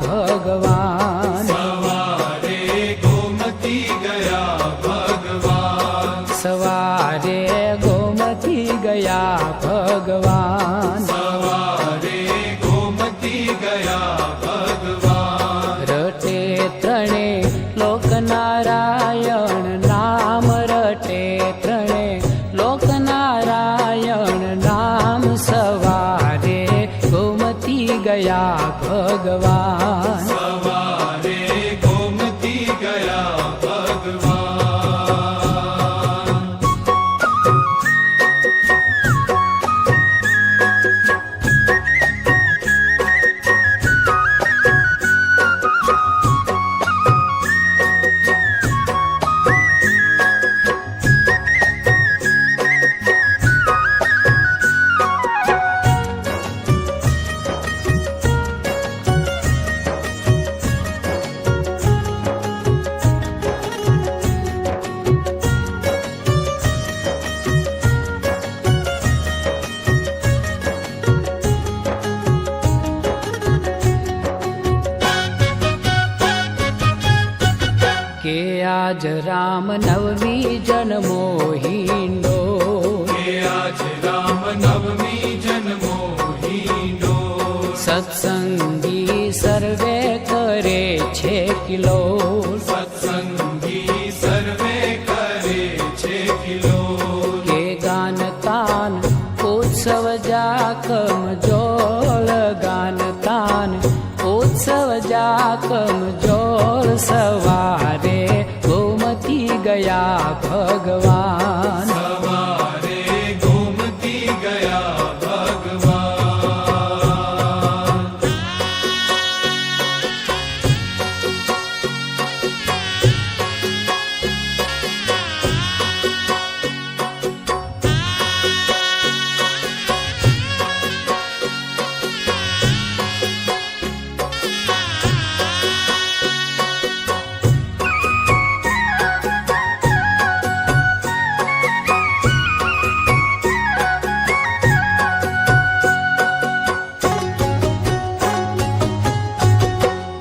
ભગવાન. સવારે ગોમતી ગયા ભગવાન. સવારે ગોમતી ગયા ભગવાન. સવારે ગોમતી ગયા ભગવાન. રટે ત્રણે લોકનારાયણ નામ, રટે ત્રણે લોકનારાયણ નામ. સવારે ગોમતી ગયા ભગવાન. સવારે ગોમતી ગયા ભગવાન. કે આજ રામ નવમી જન્મો હિંડો. કે આજ રામ નવમી જન્મો હિંડો. સત્સંગી સર્વે કરે છે કિલો. સત્સંગી સર્વે કરે છે કિલો. કે ગાન તાન ઉત્સવ જાકમ જોળ. ગાન તાન ઉત્સવ જાકમ જોળ. સવારે ગોમતી ગયા ભગવાન. સવારે ગોમતી ગયા ભગવાન.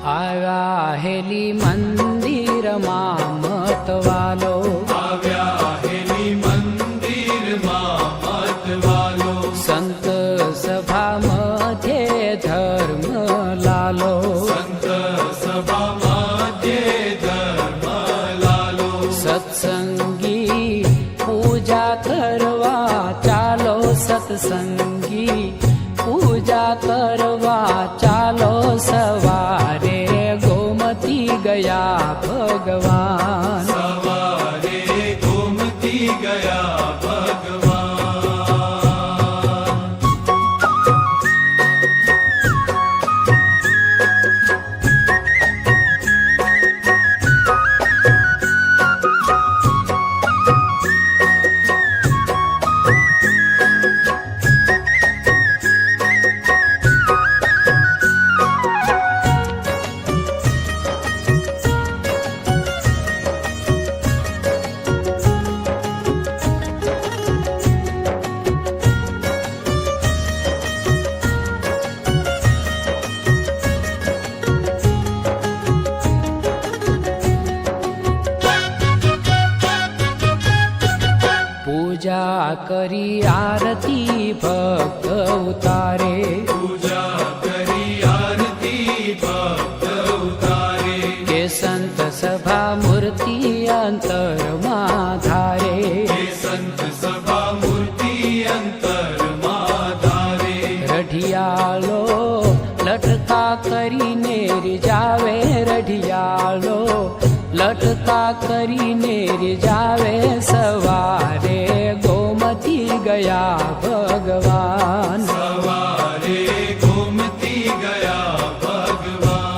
આવ્યા હેલી મંદિરમાં મતવાલો. આવ્યા હેલી મંદિરમાં મતવાલો. સંત સભા મધ્યે ધર્મ લાલો. સંત સભા મધ્યે ધર્મ લાલો. સત્સંગી પૂજા કરવા ચાલો. સત્સંગી પૂજા કરવા ચાલો. સવારે ગોમતી ગયા ભગવાન. સવારે ગોમતી ગયા ભગવાન. પૂજા કરી આરતી ભક્ત ઉતારે. પૂજા કરી આરતી ભક્ત ઉતારે. કે સંત સભા મૂર્તિ અંતરમાં ધારે. હે સંત સભા મૂર્તિ અંતરમાં ધારે. રઢિયાળો લટકા કરીને રીજાવે. રઢિયાળો લટકા કરીને રીજાવે. સવારે ગોમતી ગયા ભગવાન. સવારે ગોમતી ગયા ભગવાન.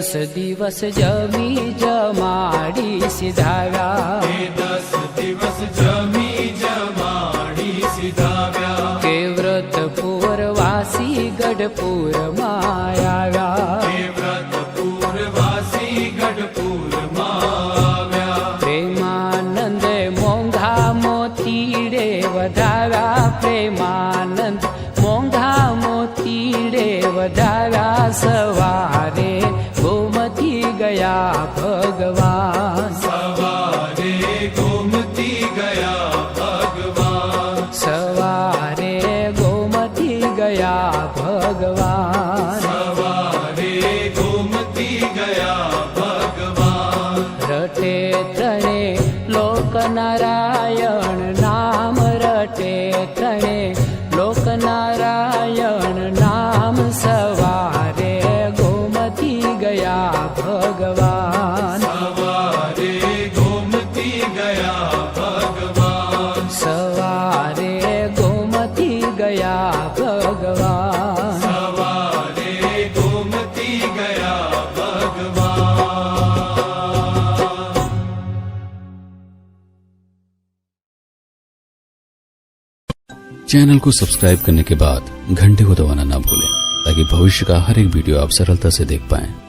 10 દિવસ જમી જમાડી સિધાવ્યા એ 10 દિવસ જમી જમાડી સિધાવ્યા કે વ્રતપુર વાસી ગઢપુરમાં આવ્યા એ વ્રતપુર વાસી ગઢપુરમાં આવ્યા પ્રેમાનંદે મોંઘા મોતીડે વધાવ્યા પ્રેમાનંદ મોંઘા મોતીડે વધાવ્યા સવારે ગોમતી ગયા ભગવાન સવારે ગોમતી ગયા ભગવાન સવારે ગોમતી ગયા ભગવાન સવારે ગોમતી ગયા ભગવાન રટે ત્રણે લોકનારાયણ નામ રટે ત્રણે લોકનારાયણ નામ સવારે ગોમતી ગયા ભગવાન સવારે ગોમતી ગયા ભગવાન સવારે ગોમતી ગયા ભગવાન સવારે ગોમતી ગયા ભગવાન चैनल को सब्सक्राइब करने के बाद घंटे को दबाना ना भूलें ताकि भविष्य का हर एक वीडियो आप सरलता से देख पाएं।